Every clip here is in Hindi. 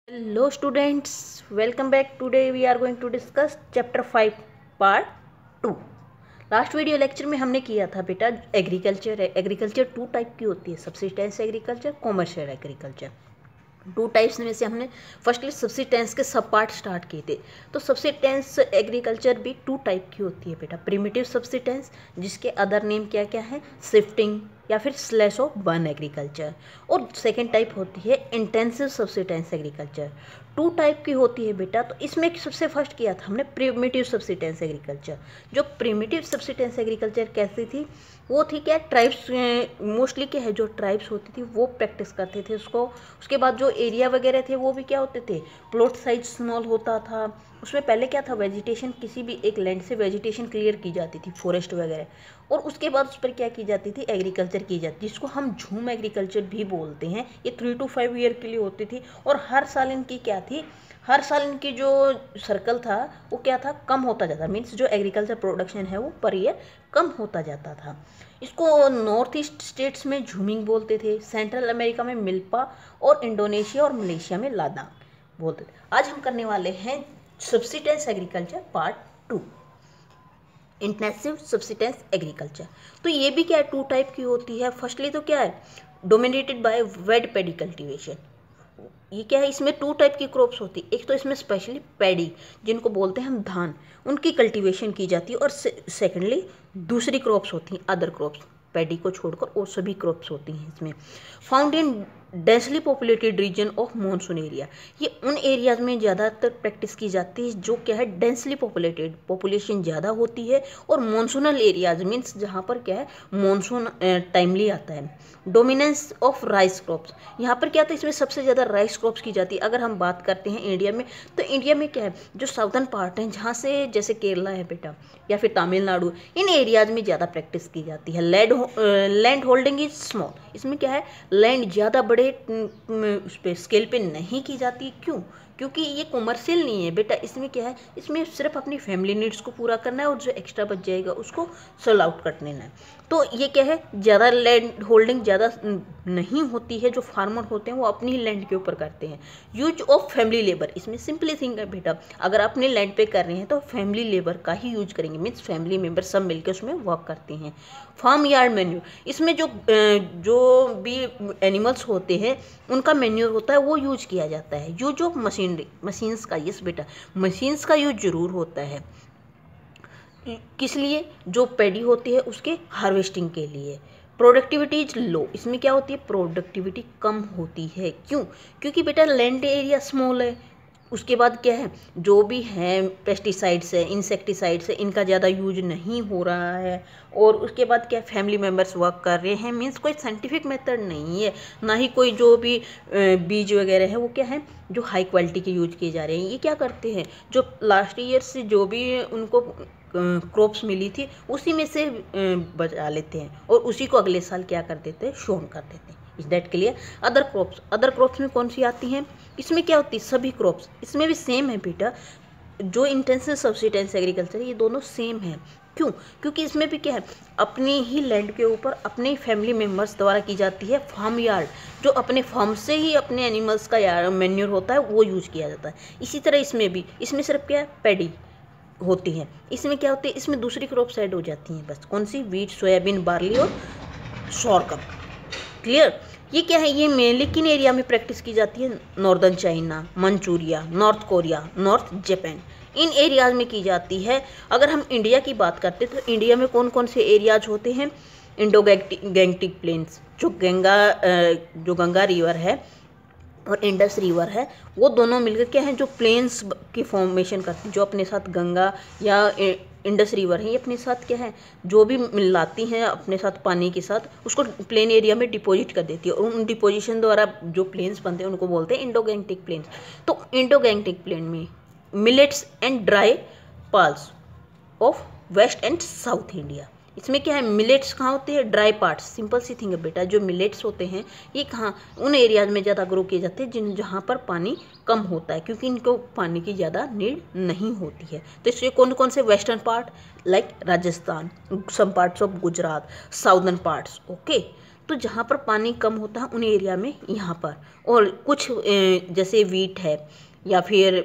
Hello students, welcome back. Today we are going to discuss chapter 5 part 2. Last video lecture में हमने किया था बेटा एग्रीकल्चर है। एग्रीकल्चर टू टाइप की होती है, subsistence agriculture, commercial agriculture. Two types में से हमने फर्स्टली सब्सिस्टेंस के सब पार्ट स्टार्ट किए थे। तो सब्सिस्टेंस एग्रीकल्चर भी टू टाइप की होती है बेटा। प्रिमिटिव सब्सिस्टेंस जिसके अदर नेम क्या क्या है, शिफ्टिंग या फिर स्लैश ऑफ वन एग्रीकल्चर, और सेकेंड टाइप होती है intensive subsistence agriculture. Two type की होती है बेटा। तो इसमें सबसे फर्स्ट किया था हमने प्रिमिटिव सब्सिस्टेंस एग्रीकल्चर। जो प्रिमिटिव सब्सिस्टेंस एग्रीकल्चर कैसी थी, वो थी क्या, ट्राइब्स मोस्टली क्या है, जो ट्राइब्स होती थी वो प्रैक्टिस करते थे उसको। उसके बाद जो एरिया वगैरह थे वो भी क्या होते थे, प्लॉट साइज स्मॉल होता था। उसमें पहले क्या था, वेजिटेशन, किसी भी एक लैंड से वेजिटेशन क्लियर की जाती थी, फॉरेस्ट वगैरह, और उसके बाद उस पर क्या की जाती थी, एग्रीकल्चर की जाती थी, जिसको हम झूम एग्रीकल्चर भी बोलते हैं। ये 3 to 5 ईयर के लिए होती थी, और हर साल इनकी क्या थी, हर साल इनकी जो सर्कल था वो क्या था, कम होता जाता, मीन्स जो एग्रीकल्चर प्रोडक्शन है वो पर ईयर कम होता जाता था। इसको नॉर्थ ईस्ट स्टेट्स में झूमिंग बोलते थे, सेंट्रल अमेरिका में मिल्पा, और इंडोनेशिया और मलेशिया में लादांग बोलते थे। आज हम करने वाले हैं subsistence agriculture part 2, intensive subsistence agriculture. तो ये भी क्या है, टू टाइप की होती है। फर्स्टली तो क्या है, dominated by weight paddy cultivation. ये क्या है, इसमें टू टाइप की क्रॉप्स होती है। एक तो इसमें स्पेशली पैडी, जिनको बोलते हैं हम धान, उनकी कल्टीवेशन की जाती है, और सेकेंडली दूसरी क्रॉप्स होती हैं, अदर क्रॉप्स, पैडी को छोड़कर और सभी क्रॉप्स होती हैं इसमें। Found in densely populated region of monsoon area. ये उन एरियाज में ज़्यादातर प्रैक्टिस की जाती है जो क्या है, डेंसली पॉपुलेटेड, पॉपुलेशन ज़्यादा होती है, और मॉनसूनल एरियाज मीन्स जहाँ पर क्या है, मॉनसून टाइमली आता है। डोमिनेंस ऑफ राइस क्रॉप्स, यहाँ पर क्या था, इसमें सबसे ज़्यादा राइस क्रॉप्स की जाती है। अगर हम बात करते हैं इंडिया में, तो इंडिया में क्या है, जो साउथर्न पार्ट है, जहाँ से जैसे केरला है बेटा, या फिर तमिलनाडु, इन एरियाज में ज़्यादा प्रैक्टिस की जाती है। लैंड होल्डिंग इज स्मॉल, इसमें क्या है, लैंड ज़्यादा बड़े उस पर स्केल पे नहीं की जाती। क्यों? क्योंकि ये कॉमर्शियल नहीं है बेटा। इसमें क्या है, इसमें सिर्फ अपनी फैमिली नीड्स को पूरा करना है, और जो एक्स्ट्रा बच जाएगा उसको सेल आउट कर देना है। तो ये क्या है, ज़्यादा लैंड होल्डिंग ज़्यादा नहीं होती है। जो फार्मर होते हैं वो अपनी लैंड के ऊपर करते हैं। यूज ऑफ फैमिली लेबर, इसमें सिंपली थिंग है बेटा, अगर अपने लैंड पे कर रहे हैं तो फैमिली लेबर का ही यूज करेंगे, मीन्स फैमिली मेम्बर सब मिलकर उसमें वर्क करते हैं। फार्म यार्ड मेन्यूर, इसमें जो भी एनिमल्स होते हैं उनका मेन्यूर होता है वो यूज किया जाता है। यूज ऑफ मशीनरी, मशीन्स का, यस बेटा, मशीन्स का यूज जरूर होता है। किस लिए, जो पैडी होती है उसके हार्वेस्टिंग के लिए। प्रोडक्टिविटी इज लो, इसमें क्या होती है, प्रोडक्टिविटी कम होती है। क्यों? क्योंकि बेटा लैंड एरिया स्मॉल है। उसके बाद क्या है, जो भी है पेस्टिसाइड्स है, इंसेक्टिसाइड्स है, इनका ज़्यादा यूज नहीं हो रहा है। और उसके बाद क्या, फैमिली मेम्बर्स वर्क कर रहे हैं, मीन्स कोई साइंटिफिक मेथड नहीं है, ना ही कोई जो भी बीज वगैरह है वो क्या है, जो हाई क्वालिटी के यूज किए जा रहे हैं। ये क्या करते हैं, जो लास्ट ईयर से जो भी उनको क्रॉप्स मिली थी उसी में से बचा लेते हैं, और उसी को अगले साल क्या कर देते हैं, शोन कर देते हैं। Is that clear? Other crops, other crops में कौन सी आती हैं, इसमें क्या होती है, सभी क्रॉप्स। इसमें भी सेम है बेटा, जो इंटेंसिव सब्सिस्टेंस एग्रीकल्चर, ये दोनों सेम है। क्यों? क्योंकि इसमें भी क्या है, अपनी ही लैंड के ऊपर अपने फैमिली मेम्बर्स द्वारा की जाती है। फार्म यार्ड, जो अपने फार्म से ही अपने एनिमल्स का यार्ड मैन्योर होता है वो यूज किया जाता है। इसी तरह इसमें भी, इसमें सिर्फ क्या है, पैडी होती है। इसमें क्या होती है, इसमें दूसरी क्रॉप्स ऐड हो जाती हैं बस। कौन सी, वीट, सोयाबीन, बार्ली और सोरकम। क्लियर? ये क्या है, ये मेनली किन एरिया में प्रैक्टिस की जाती है, northern China, Manchuria, North Korea, north Japan, इन एरियाज में की जाती है। अगर हम इंडिया की बात करते हैं तो इंडिया में कौन कौन से एरियाज होते हैं, इंडो गैंगटिक प्लेन्स, जो गंगा रिवर है और इंडस रिवर है, वो दोनों मिलकर क्या है, जो प्लेन्स की फॉर्मेशन करती हैं, जो अपने साथ गंगा या इंडस रिवर है, ये अपने साथ क्या है, जो भी मिलाती हैं अपने साथ पानी के साथ, उसको प्लेन एरिया में डिपॉजिट कर देती है, और उन डिपोजिशन द्वारा जो प्लेन्स बनते हैं उनको बोलते हैं इंडो गैंगटिक प्लेन्स। तो इंडो गैंगटिक प्लेन में millets and dry pulse of west and south India. इसमें क्या है, मिलेट्स कहाँ होते हैं, ड्राई पार्ट्स। सिंपल सी थिंग है बेटा, जो मिलेट्स होते हैं ये कहाँ, उन एरियाज में ज़्यादा ग्रो किए जाते हैं जहाँ पर पानी कम होता है, क्योंकि इनको पानी की ज़्यादा नीड नहीं होती है। तो इसमें कौन कौन से, western part like Rajasthan, some parts of Gujarat, southern parts, okay. तो जहाँ पर पानी कम होता है उन एरिया में यहाँ पर, और कुछ जैसे वीट है या फिर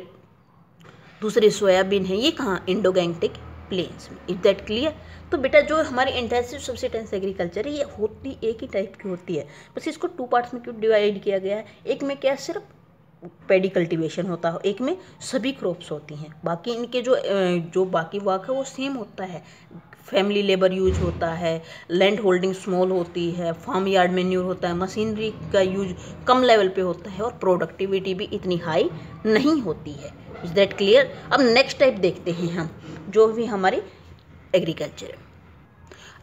दूसरे सोयाबीन है, ये कहाँ, इंडो गैंगटिक प्लेन्स में। Is that clear? तो बेटा जो हमारी इंटेंसिव सब्सिस्टेंस एग्रीकल्चर है ये होती एक ही टाइप की होती है, बस इसको 2 पार्ट्स में क्यों डिवाइड किया गया है। एक में क्या सिर्फ पैडी कल्टीवेशन होता है, एक में सभी क्रॉप्स होती हैं। बाकी इनके जो बाकी वर्क है वो सेम होता है। फैमिली लेबर यूज होता है, लैंड होल्डिंग स्मॉल होती है, फार्म यार्ड मैन्यूर होता है, मशीनरी का यूज कम लेवल पे होता है और प्रोडक्टिविटी भी इतनी हाई नहीं होती है। Is that clear? अब नेक्स्ट टाइप देखते हैं हम, जो भी हमारी एग्रीकल्चर है।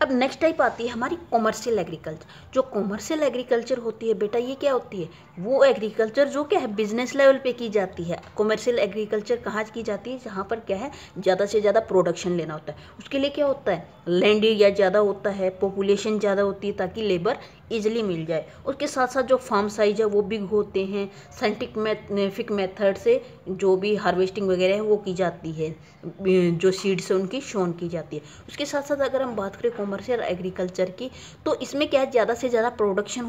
अब नेक्स्ट टाइप आती है हमारी कॉमर्शियल एग्रीकल्चर। जो कॉमर्शियल एग्रीकल्चर होती है बेटा, ये क्या होती है, वो एग्रीकल्चर जो क्या है बिजनेस लेवल पे की जाती है। कॉमर्शियल एग्रीकल्चर कहाँ की जाती है, जहाँ पर क्या है ज़्यादा से ज़्यादा प्रोडक्शन लेना होता है। उसके लिए क्या होता है, लैंड एरिया ज़्यादा होता है, पॉपुलेशन ज़्यादा होती है ताकि लेबर ईजिली मिल जाए। उसके साथ साथ जो फार्म साइज है वो बिग होते हैं, साइंटिफिक मेथड से जो भी हार्वेस्टिंग वगैरह है वो की जाती है, जो सीड्स है उनकी शोन की जाती है। उसके साथ साथ अगर हम बात करें कॉमर्शियल एग्रीकल्चर की, तो इसमें क्या है ज़्यादा से ज़्यादा प्रोडक्शन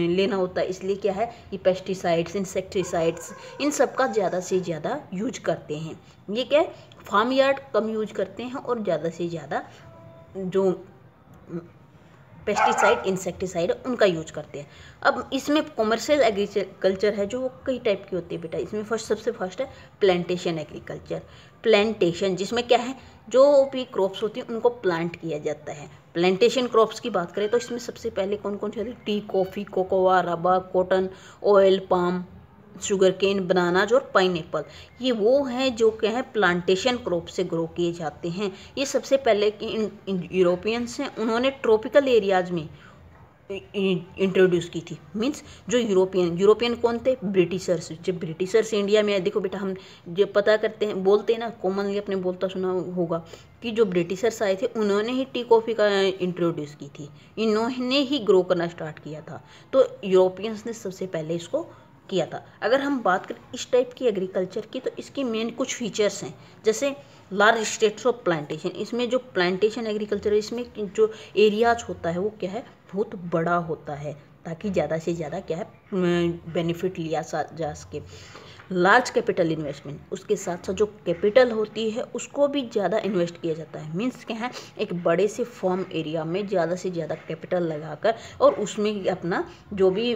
लेना होता है। इसलिए क्या है, ये पेस्टिसाइड्स, इंसेक्टिसाइड्स, इन सब का ज़्यादा से ज़्यादा यूज करते हैं। ये क्या है, फार्म यार्ड कम यूज करते हैं और ज़्यादा से ज़्यादा जो पेस्टिसाइड, इंसेक्टिसाइड उनका यूज करते हैं। अब इसमें कॉमर्शियल एग्रीकल्चर है जो वो कई टाइप की होती है बेटा। इसमें सबसे फर्स्ट है प्लांटेशन एग्रीकल्चर। प्लांटेशन जिसमें क्या है, जो भी क्रॉप्स होती हैं उनको प्लांट किया जाता है। प्लांटेशन क्रॉप्स की बात करें तो इसमें सबसे पहले कौन कौन सी होती है, tea, coffee, cocoa, rubber, cotton, oil, palm, sugar cane, bananas और पाइनएप्पल। ये वो हैं जो क्या है प्लांटेशन क्रॉप से ग्रो किए जाते हैं। ये सबसे पहले यूरोपियंस हैं, उन्होंने ट्रॉपिकल एरियाज में इंट्रोड्यूस की थी। मीन्स जो यूरोपियन कौन थे, ब्रिटिशर्स। जब ब्रिटिशर्स इंडिया में आए, देखो बेटा हम जो पता करते हैं, बोलते हैं ना, कॉमनली अपने बोलता सुना होगा कि जो ब्रिटिशर्स आए थे उन्होंने ही टी कॉफ़ी का इंट्रोड्यूस की थी, इन्होंने ही ग्रो करना स्टार्ट किया था। तो यूरोपियंस ने सबसे पहले इसको किया था। अगर हम बात करें इस टाइप की एग्रीकल्चर की, तो इसकी मेन कुछ फीचर्स हैं, जैसे लार्ज स्टेट्स ऑफ प्लांटेशन। इसमें जो प्लांटेशन एग्रीकल्चर है, इसमें जो एरियाज होता है वो क्या है बहुत बड़ा होता है, ताकि ज़्यादा से ज़्यादा क्या है बेनिफिट लिया जा सके। लार्ज कैपिटल इन्वेस्टमेंट, उसके साथ साथ जो कैपिटल होती है उसको भी ज़्यादा इन्वेस्ट किया जाता है। मीन्स क्या है, एक बड़े से फार्म एरिया में ज़्यादा से ज़्यादा कैपिटल लगाकर और उसमें अपना जो भी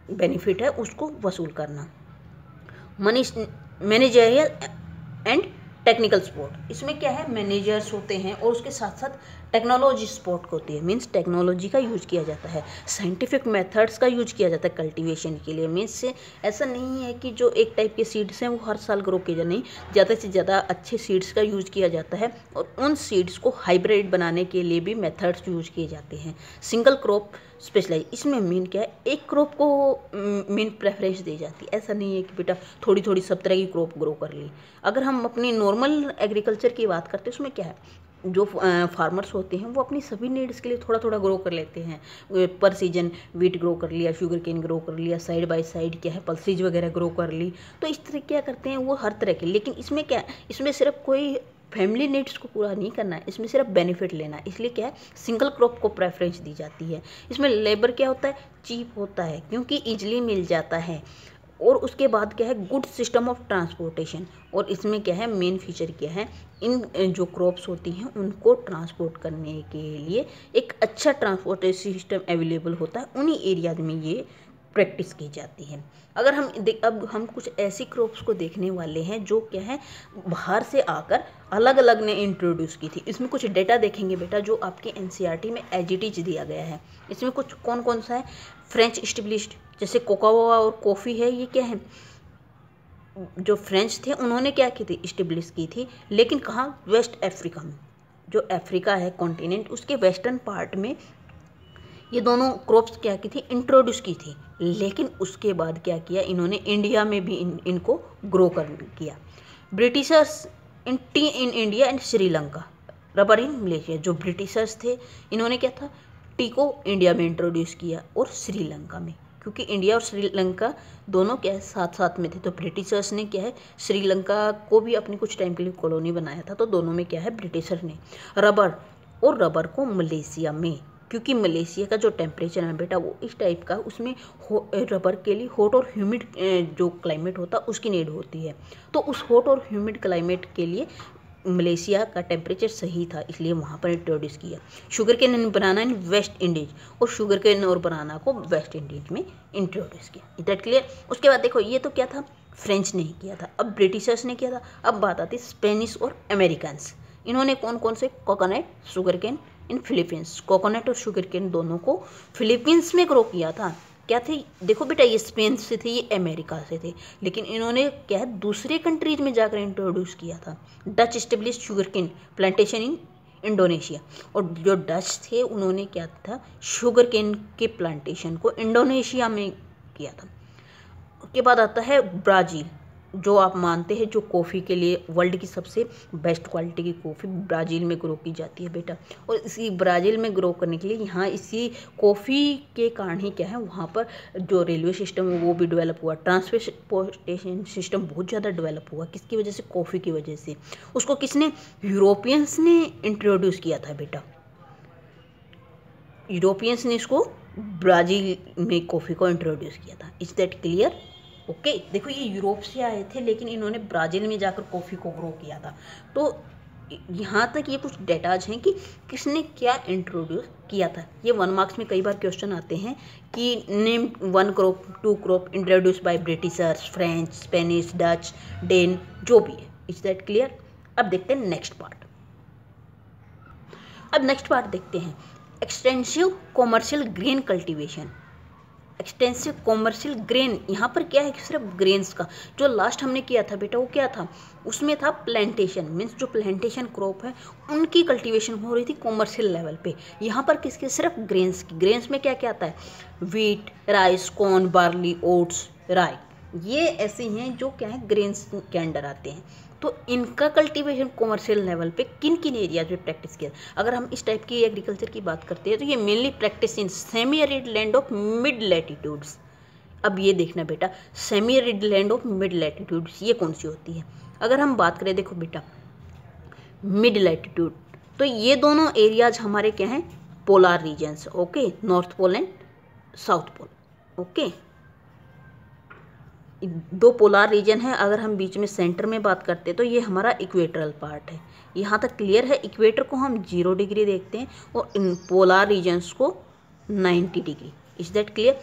बेनिफिट है उसको वसूल करना। मैनेजरियल एंड टेक्निकल सपोर्ट, इसमें क्या है मैनेजर्स होते हैं और उसके साथ साथ टेक्नोलॉजी सपोर्ट होती है। मीन्स टेक्नोलॉजी का यूज किया जाता है, साइंटिफिक मेथड्स का यूज किया जाता है कल्टीवेशन के लिए। मीन्स से ऐसा नहीं है कि जो एक टाइप के सीड्स हैं वो हर साल ग्रो किए जाए, नहीं, ज़्यादा से ज़्यादा अच्छे सीड्स का यूज किया जाता है और उन सीड्स को हाइब्रिड बनाने के लिए भी मेथड्स यूज किए जाते हैं। सिंगल क्रॉप स्पेशलाइज, इसमें मेन क्या है, एक क्रॉप को मेन प्रेफरेंस दी जाती है। ऐसा नहीं है कि बेटा थोड़ी थोड़ी सब तरह की क्रॉप ग्रो कर ली। अगर हम अपनी नॉर्मल एग्रीकल्चर की बात करते हैं उसमें क्या है, जो फार्मर्स होते हैं वो अपनी सभी नीड्स के लिए थोड़ा थोड़ा ग्रो कर लेते हैं। पर सीजन वीट ग्रो कर लिया, शुगर केन ग्रो कर लिया, साइड बाय साइड क्या है पल्सीज वगैरह ग्रो कर ली। तो इस तरह क्या करते हैं वो हर तरह के। लेकिन इसमें क्या है, इसमें सिर्फ कोई फैमिली नीड्स को पूरा नहीं करना है, इसमें सिर्फ बेनिफिट लेना है। इसलिए क्या है सिंगल क्रॉप को प्रेफरेंस दी जाती है। इसमें लेबर क्या होता है, चीप होता है क्योंकि ईजिली मिल जाता है। और उसके बाद क्या है गुड सिस्टम ऑफ ट्रांसपोर्टेशन। और इसमें क्या है मेन फीचर क्या है, इन जो क्रॉप्स होती हैं उनको ट्रांसपोर्ट करने के लिए एक अच्छा ट्रांसपोर्टेशन सिस्टम अवेलेबल होता है। उन्हीं एरियाज में ये प्रैक्टिस की जाती है। अगर हम अब हम कुछ ऐसी क्रॉप्स को देखने वाले हैं जो क्या है बाहर से आकर अलग अलग ने इंट्रोड्यूस की थी। इसमें कुछ डेटा देखेंगे बेटा जो आपके एनसीईआरटी में एज इट इज दिया गया है। इसमें कुछ कौन कौन सा है, फ्रेंच एस्टेब्लिश्ड, जैसे कोकोआ और कॉफ़ी है, ये क्या है जो फ्रेंच थे उन्होंने क्या की थी, इस्टेब्लिश की थी। लेकिन कहाँ, वेस्ट अफ्रीका में। जो अफ्रीका है कॉन्टिनेंट, उसके वेस्टर्न पार्ट में ये दोनों क्रॉप्स क्या की थी, इंट्रोड्यूस की थी। लेकिन उसके बाद क्या किया इन्होंने, इंडिया में भी इनको ग्रो कर किया। Britishers in T in India and Sri Lanka, rubber in Malaysia. जो ब्रिटिशर्स थे इन्होंने क्या था, टी को इंडिया में इंट्रोड्यूस किया और श्रीलंका में, क्योंकि इंडिया और श्रीलंका दोनों क्या है साथ साथ में थे। तो ब्रिटिशर्स ने क्या है श्रीलंका को भी अपनी कुछ टाइम के लिए कॉलोनी बनाया था, तो दोनों में क्या है ब्रिटिशर ने। रबर को मलेशिया में क्योंकि मलेशिया का जो टेम्परेचर है बेटा वो इस टाइप का, उसमें रबर के लिए हॉट और ह्यूमिड जो क्लाइमेट होता है उसकी नीड होती है। तो उस हॉट और ह्यूमिड क्लाइमेट के लिए मलेशिया का टेम्परेचर सही था, इसलिए वहाँ पर इंट्रोड्यूस किया। Sugar cane and banana in West Indies, और शुगर केन और बनाना को वेस्ट इंडीज में इंट्रोड्यूस किया। Is that clear? उसके बाद देखो ये तो क्या था, फ्रेंच ने किया था, अब ब्रिटिशर्स ने किया था। अब बात आती स्पेनिश और अमेरिकन्स। इन्होंने कौन कौन से, coconut, sugar cane in Philippines, coconut और शुगर केन दोनों को फिलीपींस में ग्रो किया था। क्या थे, देखो बेटा ये स्पेन से थे, ये अमेरिका से थे, लेकिन इन्होंने क्या है दूसरे कंट्रीज में जाकर इंट्रोड्यूस किया था। Dutch establish sugar cane plantation in Indonesia, और जो डच थे उन्होंने क्या था, शुगर केन के प्लांटेशन को इंडोनेशिया में किया था। उसके बाद आता है ब्राज़ील, जो आप मानते हैं जो कॉफ़ी के लिए वर्ल्ड की सबसे बेस्ट क्वालिटी की कॉफ़ी ब्राज़ील में ग्रो की जाती है बेटा। और इसी ब्राज़ील में ग्रो करने के लिए यहाँ इसी कॉफ़ी के कारण ही क्या है, वहाँ पर जो रेलवे सिस्टम है वो भी डेवलप हुआ, ट्रांसपोर्टेशन सिस्टम बहुत ज़्यादा डेवलप हुआ। किसकी वजह से? कॉफ़ी की वजह से। उसको किसने? यूरोपियंस ने इंट्रोड्यूस किया था बेटा। यूरोपियंस ने इसको ब्राज़ील में कॉफ़ी को इंट्रोड्यूस किया था। Is that clear? ओके देखो ये यूरोप से आए थे, लेकिन इन्होंने ब्राज़ील में जाकर कॉफ़ी को ग्रो किया था। तो यहाँ तक ये कुछ डेटाज हैं कि किसने क्या इंट्रोड्यूस किया था। ये 1 मार्क्स में कई बार क्वेश्चन आते हैं कि name 1 crop 2 crop introduce by Britishers, French, Spanish, Dutch, Dane, जो भी है। Is that clear? अब देखते हैं नेक्स्ट पार्ट। अब नेक्स्ट पार्ट देखते हैं, extensive commercial grain cultivation. Extensive commercial grain, यहाँ पर क्या है कि सिर्फ ग्रेन्स का, जो लास्ट हमने किया था बेटा वो क्या था, उसमें था प्लांटेशन, मीन्स जो प्लांटेशन क्रॉप है उनकी कल्टीवेशन हो रही थी कॉमर्शियल लेवल पे। यहाँ पर किसके? सिर्फ ग्रेन्स की। ग्रेन्स में क्या क्या आता है? Wheat, rice, corn, barley, oats, राई, ये ऐसे हैं जो क्या है ग्रेन्स के अंडर आते हैं। तो इनका कल्टीवेशन कॉमर्शियल लेवल पे किन किन एरियाज में प्रैक्टिस किया। अगर हम इस टाइप की एग्रीकल्चर की बात करते हैं तो ये mainly practice in semi arid land of mid latitudes. अब ये देखना बेटा, semi arid land of mid latitudes ये कौन सी होती है। अगर हम बात करें, देखो बेटा मिड लैटिट्यूड, तो ये दोनों एरियाज हमारे क्या हैं, polar regions. Okay, north pole and south pole. Okay, 2 polar region है। अगर हम बीच में सेंटर में बात करते हैं तो ये हमारा इक्वेटरल पार्ट है। यहाँ तक क्लियर है? इक्वेटर को हम 0 डिग्री देखते हैं और इन पोलार रीजन्स को 90 डिग्री। Is that clear?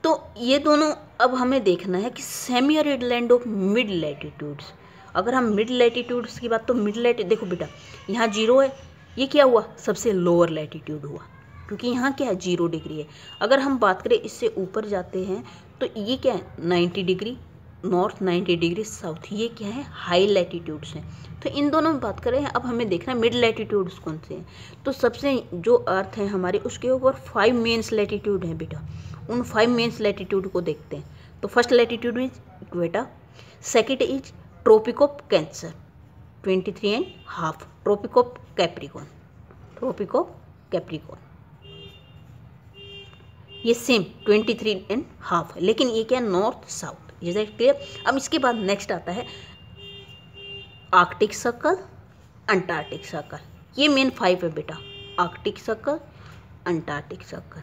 तो ये दोनों, अब हमें देखना है कि semi arid land of mid latitudes. अगर हम मिड लैटिट्यूड्स की बात, तो मिड लैटिट्यूड देखो बेटा यहाँ 0 है, ये क्या हुआ, सबसे लोअर लैटिट्यूड हुआ, क्योंकि यहाँ क्या है 0 डिग्री है। अगर हम बात करें इससे ऊपर जाते हैं तो ये क्या है 90 डिग्री नॉर्थ, 90 डिग्री साउथ, ये क्या है हाई लैटिट्यूड्स हैं। तो इन दोनों में बात करें, अब हमें देखना है मिड लैटिट्यूड्स कौन से हैं। तो सबसे जो अर्थ है हमारे उसके ऊपर 5 मेन्स लैटिट्यूड हैं बेटा। उन 5 मेन्स लैटिट्यूड को देखते हैं। तो first latitude is equator, second is tropic of Cancer 23.5, tropic of Capricorn, tropic of Capricorn ये सेम 23.5 है, लेकिन ये क्या north south. Is that clear? अब इसके बाद नेक्स्ट आता है आर्कटिक सर्कल, अंटार्कटिक सर्कल। ये मेन 5 है बेटा, आर्कटिक सर्कल, अंटार्कटिक सर्कल।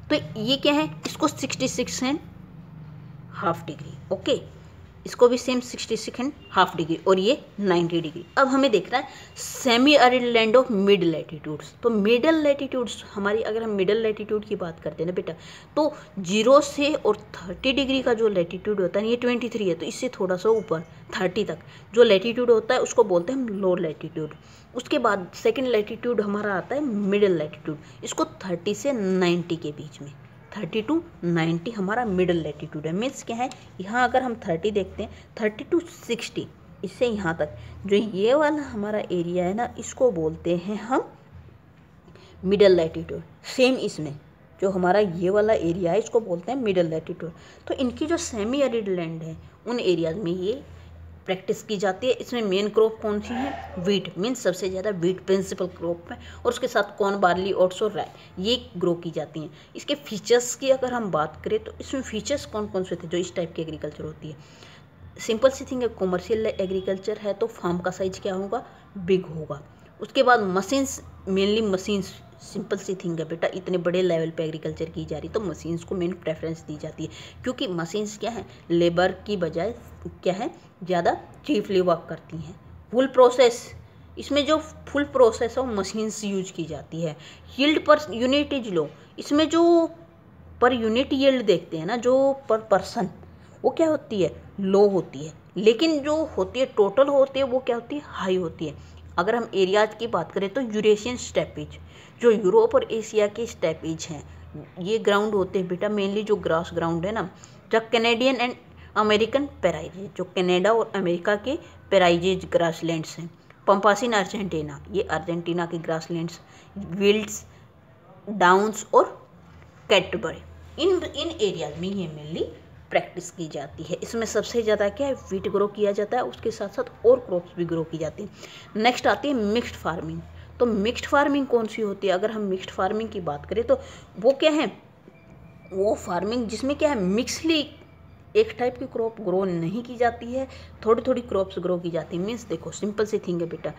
तो ये क्या है, इसको 66.5 डिग्री। ओके, इसको भी सेम 66.5 डिग्री, और ये 90 डिग्री। अब हमें देखना है semi arid land of mid latitudes. तो मिडल लैटिट्यूड्स हमारी, अगर हम मिडल लैटिट्यूड की बात करते हैं ना बेटा, तो 0 से और 30 डिग्री का जो लैटिट्यूड होता है, ये 23 है, तो इससे थोड़ा सा ऊपर 30 तक जो लैटिट्यूड होता है उसको बोलते हैं हम लोअर लैटिट्यूड। उसके बाद सेकेंड लैटिट्यूड हमारा आता है मिडल लैटिट्यूड, इसको 30 से 90 के बीच में, 30 to 90 हमारा मिडल लैटिट्यूड है। मीन्स क्या है, यहाँ अगर हम 30 देखते हैं, 30 to 60, इससे यहाँ तक जो ये वाला हमारा एरिया है ना, इसको बोलते हैं हम मिडल लैटिट्यूड। सेम इसमें जो हमारा ये वाला एरिया है इसको बोलते हैं मिडल लैटिट्यूड। तो इनकी जो सेमी एरिड लैंड है उन एरियाज में ये प्रैक्टिस की जाती है। इसमें मेन क्रॉप कौन सी है, वीट, मीन्स सबसे ज़्यादा वीट प्रिंसिपल क्रॉप है, और उसके साथ कॉर्न, बार्ली, ओट्स और राई ये ग्रो की जाती हैं। इसके फीचर्स की अगर हम बात करें तो इसमें फीचर्स कौन कौन से थे जो इस टाइप की एग्रीकल्चर होती है। सिंपल सी थिंग है, कॉमर्शियल एग्रीकल्चर है तो फार्म का साइज क्या होगा, बिग होगा। उसके बाद मशीन्स, मेनली मशीन्स, सिंपल सी थिंग है बेटा, इतने बड़े लेवल पे एग्रीकल्चर की जा रही तो मशीन्स को मेन प्रेफरेंस दी जाती है, क्योंकि मशीन्स क्या है, लेबर की बजाय क्या है, ज़्यादा चीफली वर्क करती हैं। फुल प्रोसेस, इसमें जो फुल प्रोसेस है वो मशीन्स यूज की जाती है। Yield per unit is low, इसमें जो पर यूनिट यील्ड देखते हैं ना, जो पर पर्सन, वो क्या होती है, लो होती है, लेकिन जो होती है टोटल होती है वो क्या होती है, हाई होती है। अगर हम एरियाज की बात करें तो यूरेशियन स्टेपेज, जो यूरोप और एशिया के स्टेपेज हैं, ये ग्राउंड होते हैं बेटा मेनली जो ग्रास ग्राउंड है ना, जब कैनेडियन एंड अमेरिकन पेराइजेज, जो कनाडा और अमेरिका के पेराइजेज ग्रासलैंड्स हैं। पंपासिन अर्जेंटीना, ये अर्जेंटीना के ग्रासलैंड्स, विल्ड्स, डाउन्स और कैटरबरी, इन एरियाज में ये मेनली प्रैक्टिस की जाती है। इसमें सबसे ज़्यादा क्या है, वीट ग्रो किया जाता है, उसके साथ साथ और क्रॉप्स भी ग्रो की जाती है। नेक्स्ट आती है मिक्स्ड फार्मिंग। तो मिक्स्ड फार्मिंग कौन सी होती है, अगर हम मिक्स्ड फार्मिंग की बात करें तो वो क्या है, वो फार्मिंग जिसमें क्या है, मिक्सली एक टाइप की क्रॉप ग्रो नहीं की जाती है, थोड़ी थोड़ी क्रॉप्स ग्रो की जाती है। मीन्स देखो सिंपल सी थिंग है बेटा,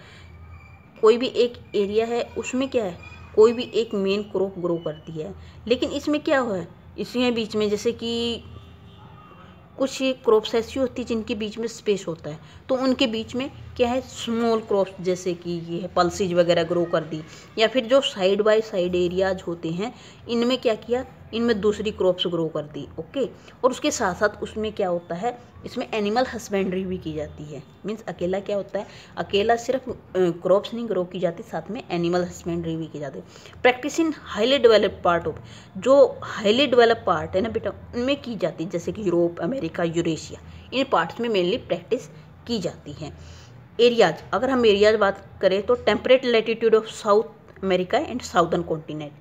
कोई भी एक एरिया है उसमें क्या है, कोई भी एक मेन क्रॉप ग्रो करती है, लेकिन इसमें क्या हुआ है, इसमें बीच में जैसे कि कुछ क्रॉप्स ऐसी होती है जिनके बीच में स्पेस होता है, तो उनके बीच में क्या है, स्मॉल क्रॉप्स जैसे कि ये है पल्सीज वगैरह ग्रो कर दी, या फिर जो साइड बाय साइड एरियाज होते हैं इनमें क्या किया, इनमें दूसरी क्रॉप्स ग्रो कर दी। ओके, और उसके साथ साथ उसमें क्या होता है, इसमें एनिमल हस्बेंड्री भी की जाती है। मीन्स अकेला क्या होता है, अकेला सिर्फ क्रॉप्स नहीं ग्रो की जाती, साथ में एनिमल हस्बेंड्री भी की जाती है। Practice in highly developed part of, जो हाईली डेवलप पार्ट है ना बेटा, उनमें की जाती है, जैसे कि यूरोप, अमेरिका, यूरेशिया, इन पार्ट्स में मेनली प्रैक्टिस की जाती है। एरियाज, अगर हम एरियाज बात करें तो temperate latitude of south America and southern continent.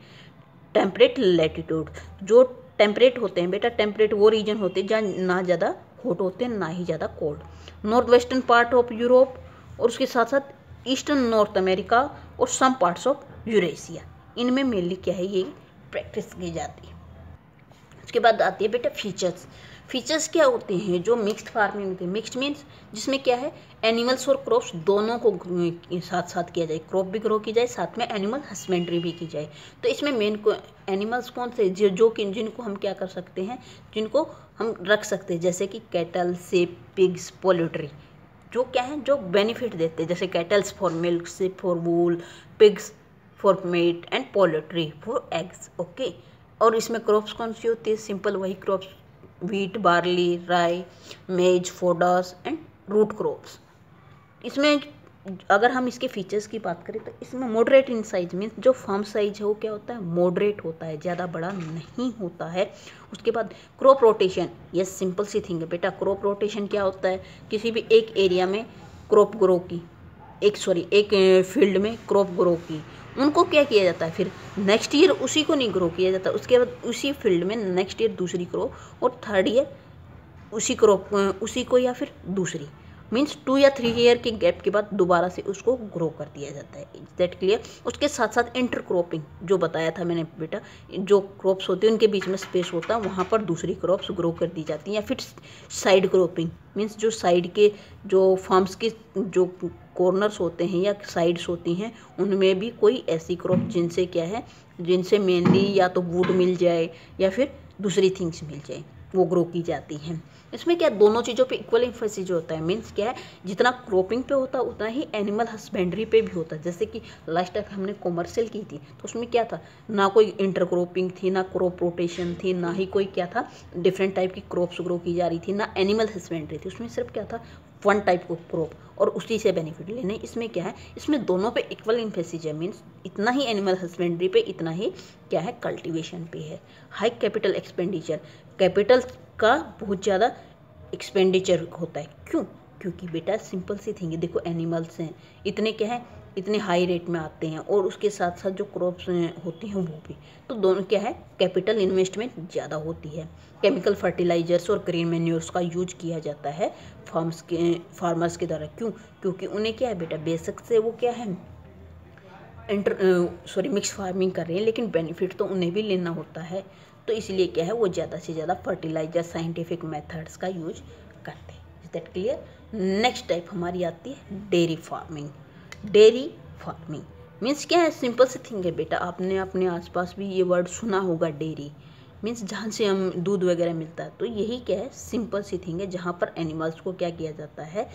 Temperate latitude, जो टेम्परेट होते हैं बेटा, टेम्परेट वो रीजन होते हैं जहाँ ना ज़्यादा हॉट होते हैं ना ही ज़्यादा cold. North western part of Europe, और उसके साथ साथ ईस्टर्न नॉर्थ अमेरिका और सम पार्ट्स ऑफ यूरेशिया, इनमें मेनली क्या है, ये प्रैक्टिस की जाती है। उसके बाद आती है बेटा फीचर्स। फीचर्स क्या होते हैं, जो मिक्स्ड फार्मिंग होती है, मिक्स्ड मीन्स जिसमें क्या है, एनिमल्स और क्रॉप्स दोनों को साथ साथ किया जाए, क्रॉप भी ग्रो की जाए, साथ में एनिमल हस्बेंड्री भी की जाए। तो इसमें मेन को एनिमल्स कौन से, जो कि जिनको हम क्या कर सकते हैं, जिनको हम रख सकते हैं, जैसे कि कैटल, शेप, पिग्स, पोल्ट्री, जो क्या है, जो बेनिफिट देते हैं, जैसे kettles for milk, shape for wool, pigs for meet and poultry for eggs. Okay, और इसमें क्रॉप्स कौन सी होती है, सिंपल वही क्रॉप्स, व्हीट, बार्ली, राई, मेज, फोडास एंड रूट क्रॉप्स। इसमें अगर हम इसके फीचर्स की बात करें तो इसमें मॉडरेट इन साइज, मीन्स जो फार्म साइज है वो क्या होता है, मॉडरेट होता है, ज़्यादा बड़ा नहीं होता है। उसके बाद क्रॉप रोटेशन, ये सिंपल सी थिंग है बेटा, क्रॉप रोटेशन क्या होता है, किसी भी एक एरिया में क्रॉप ग्रो की, एक फील्ड में क्रॉप ग्रो की, उनको क्या किया जाता है, फिर नेक्स्ट ईयर उसी को नहीं ग्रो किया जाता, उसके बाद उसी फील्ड में नेक्स्ट ईयर दूसरी क्रॉप, और थर्ड ईयर उसी क्रॉप उसी को, या फिर दूसरी, मीन्स 2 या 3 ईयर के गैप के बाद दोबारा से उसको ग्रो कर दिया जाता है। Is that clear. उसके साथ साथ इंटर क्रॉपिंग, जो बताया था मैंने बेटा, जो क्रॉप्स होते हैं उनके बीच में स्पेस होता है, वहाँ पर दूसरी क्रॉप्स ग्रो कर दी जाती हैं। या फिर साइड क्रॉपिंग, मीन्स जो साइड के जो फार्म्स के जो कॉर्नर्स होते हैं या साइड्स होती हैं, उनमें भी कोई ऐसी क्रॉप जिनसे क्या है, जिनसे मेनली या तो वुड मिल जाए या फिर दूसरी थिंग्स मिल जाए, वो ग्रो की जाती हैं। इसमें क्या, दोनों चीज़ों पे इक्वल एम्फेसिस होता है, मीन्स क्या है, जितना क्रॉपिंग पे होता है उतना ही एनिमल हस्बेंड्री पे भी होता है। जैसे कि लास्ट टाइम हमने कॉमर्शियल की थी तो उसमें क्या था, ना कोई इंटर क्रॉपिंग थी, ना क्रॉप रोटेशन थी, ना ही कोई क्या था, डिफरेंट टाइप की क्रॉप्स ग्रो की जा रही थी, ना एनिमल हस्बेंड्री थी, उसमें सिर्फ क्या था, वन टाइप ऑफ क्रॉप और उसी से बेनिफिट लेने। इसमें क्या है, इसमें दोनों पे इक्वल एम्फेसिस है, मीन्स इतना ही एनिमल हस्बेंड्री पे, इतना ही क्या है, कल्टीवेशन पे है। हाई कैपिटल एक्सपेंडिचर, कैपिटल का बहुत ज़्यादा एक्सपेंडिचर होता है। क्यों, क्योंकि बेटा सिंपल सी थिंग है, देखो एनिमल्स हैं, इतने क्या है, इतने हाई रेट में आते हैं, और उसके साथ साथ जो क्रॉप्स होती हैं वो भी, तो दोनों क्या है, कैपिटल इन्वेस्टमेंट ज़्यादा होती है। केमिकल फर्टिलाइजर्स और ग्रीन मैन्योर्स का यूज किया जाता है फार्मर्स के द्वारा। क्यों, क्योंकि उन्हें क्या है बेटा, बेशक से वो क्या है, मिक्स फार्मिंग कर रहे हैं, लेकिन बेनिफिट तो उन्हें भी लेना होता है, तो इसलिए क्या है, वो ज़्यादा से ज़्यादा फर्टिलाइजर, साइंटिफिक मेथड्स का यूज करते हैं। Is that clear. Next type हमारी आती है dairy farming. Dairy farming means क्या है, सिंपल सी थिंग है बेटा। आपने अपने आसपास भी ये वर्ड सुना होगा, डेयरी मीन्स जहाँ से हम दूध वगैरह मिलता है। तो यही क्या है, सिंपल सी थिंग है जहाँ पर एनिमल्स को क्या किया जाता है,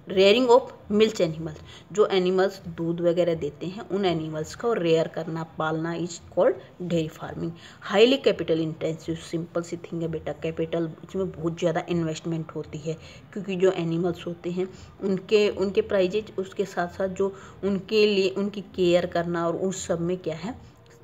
रेयरिंग ऑफ मिल्क एनिमल्स, जो एनिमल्स दूध वगैरह देते हैं उन एनिमल्स को रेयर करना, पालना is called dairy farming. Highly capital intensive, simple सी थिंग है बेटा, कैपिटल इसमें बहुत ज़्यादा इन्वेस्टमेंट होती है, क्योंकि जो एनिमल्स होते हैं उनके प्राइजेज, उसके साथ साथ जो उनके लिए उनकी केयर करना और उस सब में क्या है,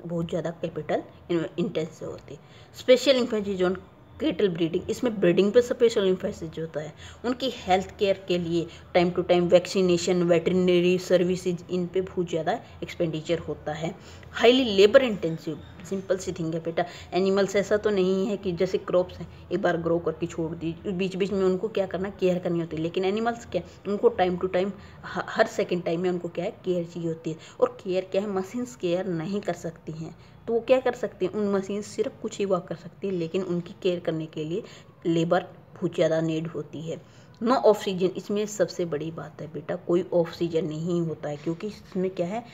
बहुत ज़्यादा कैपिटल इंटेंसिव होती है। Special emphasis on cattle breeding, इसमें ब्रीडिंग पे स्पेशल इम्फेसिस होता है। उनकी हेल्थ केयर के लिए time to time vaccination, veterinary services, इन पे बहुत ज़्यादा एक्सपेंडिचर होता है। हाईली लेबर इंटेंसिव, सिंपल सी थिंग है बेटा। एनिमल्स ऐसा तो नहीं है कि जैसे क्रॉप्स हैं एक बार ग्रो करके छोड़ दी, बीच बीच में उनको क्या करना, केयर करनी होती है। लेकिन एनिमल्स क्या, उनको टाइम टू टाइम हर सेकेंड टाइम में उनको क्या है, केयर चाहिए होती है। और केयर क्या है, मशीन्स केयर नहीं कर सकती हैं, तो वो क्या कर सकते हैं, उन मशीन सिर्फ कुछ ही वर्क कर सकती है, लेकिन उनकी केयर करने के लिए लेबर बहुत ज़्यादा नीड होती है। नो ऑक्सीजन, इसमें सबसे बड़ी बात है बेटा, कोई ऑक्सीजन नहीं होता है, क्योंकि इसमें क्या है,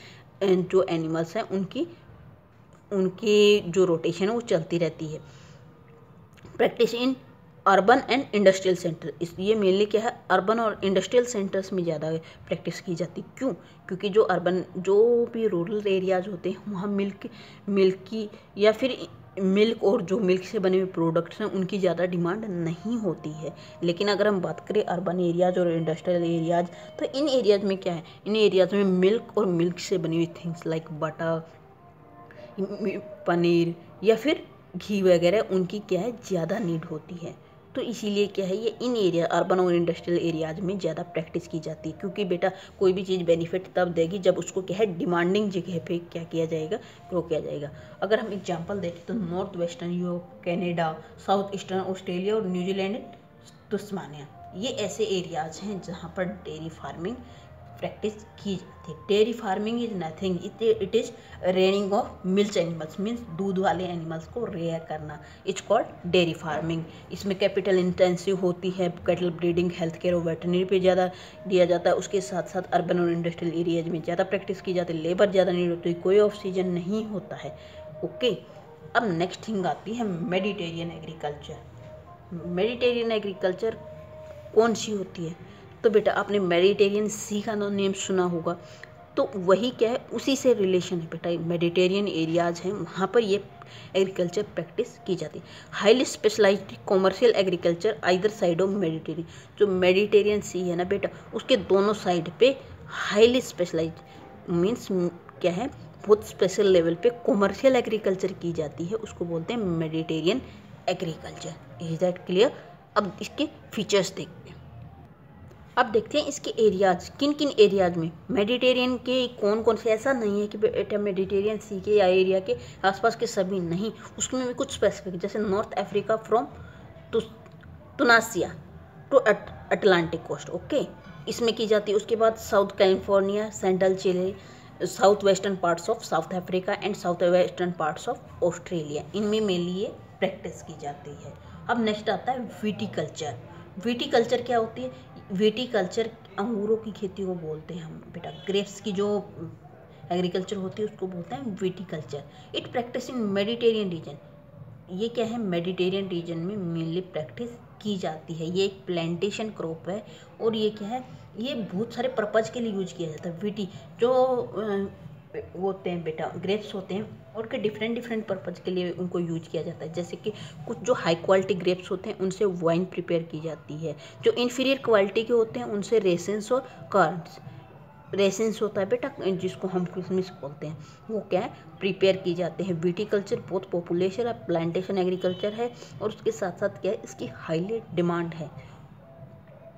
जो एनिमल्स हैं उनकी जो रोटेशन है वो चलती रहती है। Practice in urban and industrial centre, इसलिए मेनली क्या है, अर्बन और इंडस्ट्रियल सेंटर्स में ज़्यादा प्रैक्टिस की जाती। क्यों? क्योंकि जो अर्बन, जो भी रूरल एरियाज होते हैं वहाँ मिल्क की या फिर मिल्क और जो मिल्क से बने हुए प्रोडक्ट्स हैं उनकी ज़्यादा डिमांड नहीं होती है। लेकिन अगर हम बात करें अर्बन एरियाज और इंडस्ट्रियल एरियाज, तो इन एरियाज में क्या है, इन एरियाज में मिल्क और मिल्क से बनी हुई थिंग्स लाइक बटर, पनीर या फिर घी वगैरह, उनकी क्या है, ज़्यादा नीड होती है। तो इसीलिए क्या है, ये इन एरिया, अर्बन और इंडस्ट्रियल एरियाज में ज़्यादा प्रैक्टिस की जाती है। क्योंकि बेटा कोई भी चीज़ बेनिफिट तब देगी जब उसको क्या है, डिमांडिंग जगह पे क्या किया जाएगा, ग्रो किया जाएगा। अगर हम एग्जांपल देखें तो north western Europe, Canada, south eastern Australia और न्यूजीलैंड, तस्मानिया, ये ऐसे एरियाज हैं जहाँ पर डेयरी फार्मिंग प्रैक्टिस की जाती है। Dairy farming is nothing, it is rearing of milk animals, means दूध वाले एनिमल्स को रेयर करना, इट्स कॉल्ड डेयरी फार्मिंग। इसमें कैपिटल इंटेंसिव होती है, कैटल ब्रीडिंग, हेल्थ केयर और वेटरनरी पे ज़्यादा दिया जाता है। उसके साथ साथ अर्बन और इंडस्ट्रियल एरियाज में ज़्यादा प्रैक्टिस की जाती है, लेबर ज़्यादा नहीं होती है, कोई ऑक्सीजन नहीं होता है। ओके, अब नेक्स्ट थिंग आती है मेडिटेरियन एग्रीकल्चर। मेडिटेरियन एग्रीकल्चर कौन सी होती है? तो बेटा आपने मेडिटेरियन सी का नेम सुना होगा, तो वही क्या है, उसी से रिलेशन है बेटा। मेडिटेरियन एरियाज हैं वहाँ पर ये एग्रीकल्चर प्रैक्टिस की जाती है। Highly specialised commercial agriculture either side of Mediterranean, जो मेडिटेरियन सी है ना बेटा, उसके दोनों साइड पे हाईली स्पेशलाइज्ड मीन्स क्या है, बहुत स्पेशल लेवल पे कॉमर्शियल एग्रीकल्चर की जाती है, उसको बोलते हैं Mediterranean agriculture. Is that clear? अब इसके फीचर्स देखते हैं। अब देखते हैं इसके एरियाज, किन किन एरियाज में मेडिटेरियन के कौन कौन से, ऐसा नहीं है कि बेटा मेडिटेरियन सी के या एरिया के आसपास के सभी, नहीं, उसमें भी कुछ स्पेसिफिक, जैसे North Africa from Tunisia to Atlantic coast, okay, इसमें की जाती है। उसके बाद south California, central Chile, south western parts of South Africa and south western parts of Australia, इनमें मेनली ये प्रैक्टिस की जाती है। अब नेक्स्ट आता है विटीकल्चर। विटीकल्चर क्या होती है? विटीकल्चर अंगूरों की खेती को बोलते हैं हम बेटा, ग्रेप्स की जो एग्रीकल्चर होती है उसको बोलते हैं viticulture. It practice in Mediterranean reason, ये क्या है, मेडिटेरियन रीजन में मेनली प्रैक्टिस की जाती है। ये एक प्लांटेशन क्रॉप है और ये क्या है, ये बहुत सारे पर्पज़ के लिए यूज किया जाता है। विटी जो वो होते हैं बेटा, ग्रेप्स होते हैं और के डिफरेंट पर्पज़ के लिए उनको यूज किया जाता है। जैसे कि कुछ जो हाई क्वालिटी ग्रेप्स होते हैं उनसे वाइन प्रिपेयर की जाती है, जो इन्फीरियर क्वालिटी के होते हैं उनसे रेसेंस और कर्ड्स, रेसेंस होता है बेटा जिसको हम किशमिश बोलते हैं, वो क्या है, प्रिपेयर की जाते हैं। विटीकल्चर बहुत पॉपुलेशन है, प्लांटेशन एग्रीकल्चर है और उसके साथ साथ क्या है, इसकी हाईली डिमांड है।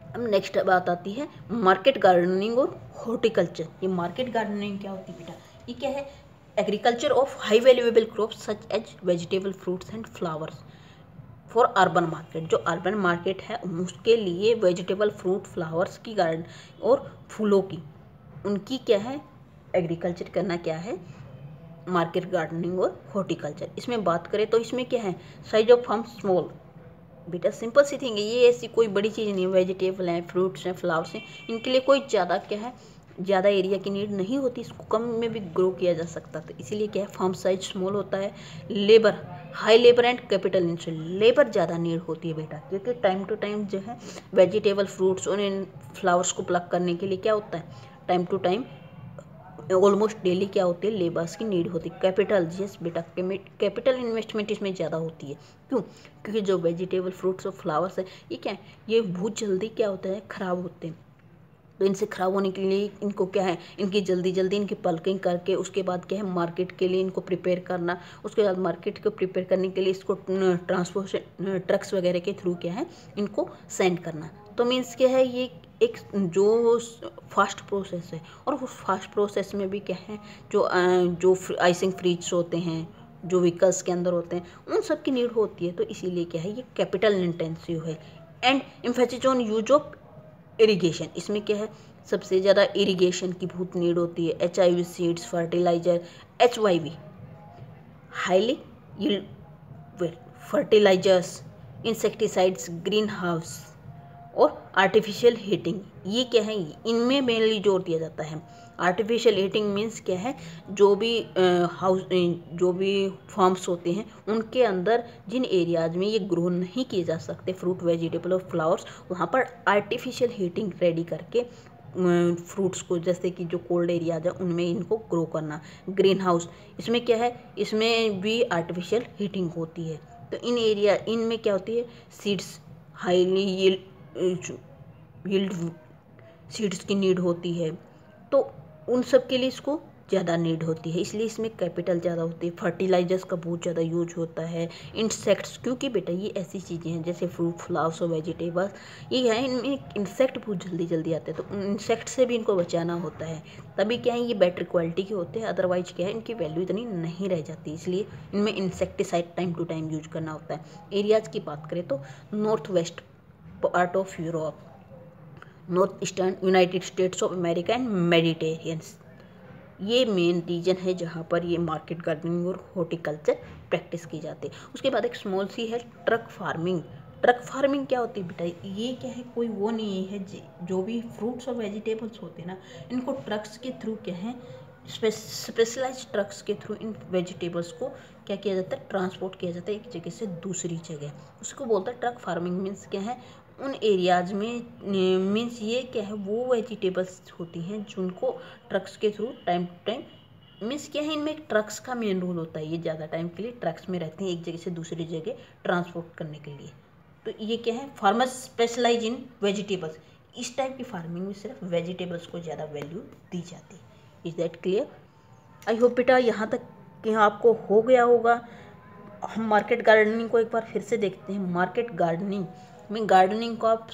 अब नेक्स्ट बात आती है मार्केट गार्डनिंग और हॉर्टिकल्चर। ये मार्केट गार्डनिंग क्या होती है बेटा, ये क्या है, agriculture of high valuable crops such as vegetable, fruits and flowers for urban market. जो अर्बन मार्केट है उसके लिए वेजिटेबल, फ्रूट, फ्लावर्स की गार्डन और फूलों की, उनकी क्या है, एग्रीकल्चर करना क्या है, मार्केट गार्डनिंग और हॉर्टिकल्चर। इसमें बात करें तो इसमें क्या है, साइज ऑफ फार्म स्मॉल बेटा, सिंपल सी थिंग है, ये ऐसी कोई बड़ी चीज़ नहीं है। वेजिटेबल हैं, फ्रूट्स हैं, फ्लावर्स हैं, इनके लिए कोई ज़्यादा क्या है, ज़्यादा एरिया की नीड नहीं होती, इसको कम में भी ग्रो किया जा सकता था। इसीलिए क्या है, फार्म साइज स्मॉल होता है, labour high labour and capital intensive, labour ज़्यादा नीड होती है बेटा, क्योंकि टाइम टू टाइम जो है वेजिटेबल फ्रूट्स और इन फ्लावर्स को प्लग करने के लिए क्या होता है, time to time almost daily क्या होती है, लेबर्स की नीड होती है। कैपिटल, यस बेटा, कैपिटल इन्वेस्टमेंट इसमें ज़्यादा होती है। क्यों? क्योंकि जो वेजिटेबल फ्रूट्स और फ्लावर्स है ये क्या है, ये बहुत जल्दी क्या होता है, ख़राब होते हैं। तो इनसे ख़राब होने के लिए इनको क्या है, इनकी जल्दी जल्दी इनकी पल्किंग करके उसके बाद क्या है, मार्केट के लिए इनको प्रिपेयर करना, उसके बाद मार्केट को प्रिपेयर करने के लिए इसको ट्रांसपोर्टेशन ट्रक्स वगैरह के थ्रू क्या है, इनको सेंड करना। तो मीन्स क्या है, ये एक जो फास्ट प्रोसेस है, और उस फास्ट प्रोसेस में भी क्या है, जो आइसिंग फ्रिज होते हैं, जो व्हीकल्स के अंदर होते हैं, उन सब की नीड होती है। तो इसीलिए क्या है, ये कैपिटल इंटेंसिव है। And emphasis on use of irrigation, इसमें क्या है, सबसे ज़्यादा इरिगेशन की बहुत नीड होती है। HIV seeds, fertiliser, HYV highly yield fertilisers, insecticides, green house और आर्टिफिशियल हीटिंग, ये क्या है, इनमें मेनली जोर दिया जाता है। आर्टिफिशियल हीटिंग मीन्स क्या है, जो भी फार्म्स होते हैं उनके अंदर जिन एरियाज में ये ग्रो नहीं किए जा सकते फ्रूट, वेजिटेबल और फ्लावर्स, वहाँ पर आर्टिफिशियल हीटिंग रेडी करके फ्रूट्स को, जैसे कि जो कोल्ड एरियाज है उनमें इनको ग्रो करना। ग्रीन हाउस, इसमें क्या है, इसमें भी आर्टिफिशियल हीटिंग होती है। तो इनमें क्या होती है, सीड्स हाईली यील्ड सीड्स की नीड होती है, तो उन सब के लिए इसको ज़्यादा नीड होती है, इसलिए इसमें कैपिटल ज़्यादा होती है। फर्टिलाइजर्स का बहुत ज़्यादा यूज होता है। इंसेक्ट्स, क्योंकि बेटा ये ऐसी चीज़ें हैं जैसे फ्रूट, फ्लावर्स और वेजिटेबल्स, ये है इनमें इंसेक्ट बहुत जल्दी जल्दी आते हैं, तो इंसेक्ट से भी इनको बचाना होता है। तभी क्या है, ये बेटर क्वालिटी के होते हैं, अदरवाइज क्या है, इनकी वैल्यू इतनी नहीं रह जाती, इसलिए इनमें insecticide time to time use करना होता है। एरियाज़ की बात करें तो north west part of Europe, north eastern United States of America and Mediterraneans, ये मेन रीजन है जहाँ पर ये मार्केट गार्डनिंग और हॉर्टिकल्चर प्रैक्टिस की जाती है। उसके बाद एक स्मॉल सी है ट्रक फार्मिंग। ट्रक फार्मिंग क्या होती है बेटा, ये क्या है, कोई वो नहीं है, जो भी फ्रूट्स और वेजिटेबल्स होते हैं ना, इनको ट्रक्स के थ्रू क्या है, स्पेशलाइज्ड ट्रक्स के थ्रू इन वेजिटेबल्स को क्या किया जाता है, ट्रांसपोर्ट किया जाता है एक जगह से दूसरी जगह, उसको बोलता है ट्रक फार्मिंग। मीन्स क्या है, उन एरियाज में मीन्स ये क्या है, वो वेजिटेबल्स होती हैं जिनको ट्रक्स के through time to time, means क्या है, इनमें ट्रक्स का मेन रोल होता है, ये ज़्यादा टाइम के लिए ट्रक्स में रहते हैं एक जगह से दूसरी जगह ट्रांसपोर्ट करने के लिए। तो ये क्या है, फार्मर्स स्पेशलाइज इन वेजिटेबल्स, इस टाइप की फार्मिंग में सिर्फ वेजिटेबल्स को ज़्यादा वैल्यू दी जाती है। Is that clear? I hope बेटा यहाँ तक कि आपको हो गया होगा। हम मार्केट गार्डनिंग को एक बार फिर से देखते हैं। मार्केट गार्डनिंग में, गार्डनिंग को आप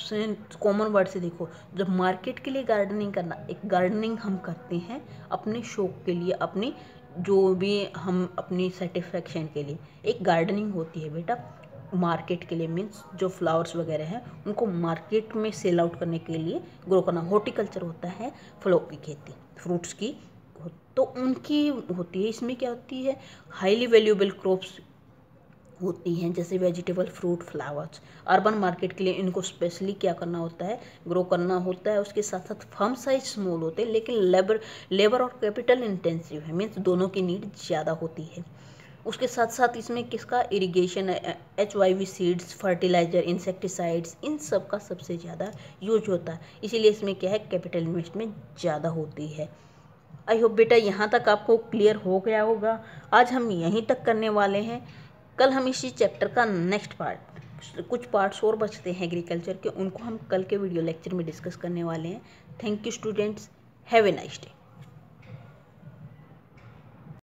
कॉमन वर्ड से देखो, जब मार्केट के लिए गार्डनिंग करना, एक गार्डनिंग हम करते हैं अपने शौक के लिए, अपनी जो भी हम अपनी सेटिस्फेक्शन के लिए एक गार्डनिंग होती है बेटा। मार्केट के लिए मीन्स जो फ्लावर्स वगैरह हैं उनको मार्केट में सेल आउट करने के लिए ग्रो करना। हॉर्टिकल्चर होता है फलों की खेती, फ्रूट्स की, तो उनकी होती है। इसमें क्या होती है, हाईली वैल्यूएबल क्रॉप्स होती हैं जैसे vegetable, fruit, flowers. Urban market के लिए इनको स्पेशली क्या करना होता है, ग्रो करना होता है। उसके साथ साथ फर्म साइज स्मॉल होते हैं, लेकिन लेबर और कैपिटल इंटेंसिव है, मीन्स दोनों की नीड ज़्यादा होती है। उसके साथ साथ इसमें किसका, irrigation, HYV seeds, fertiliser, insecticides, इन सब का सबसे ज़्यादा यूज होता है, इसीलिए इसमें क्या है, कैपिटल इन्वेस्टमेंट ज़्यादा होती है। आई होप बेटा यहाँ तक आपको क्लियर हो गया होगा। आज हम यहीं तक करने वाले हैं। कल हम इसी चैप्टर का नेक्स्ट पार्ट, कुछ पार्ट्स और बचते हैं एग्रीकल्चर के, उनको हम कल के वीडियो लेक्चर में डिस्कस करने वाले हैं। Thank you students, have a nice day.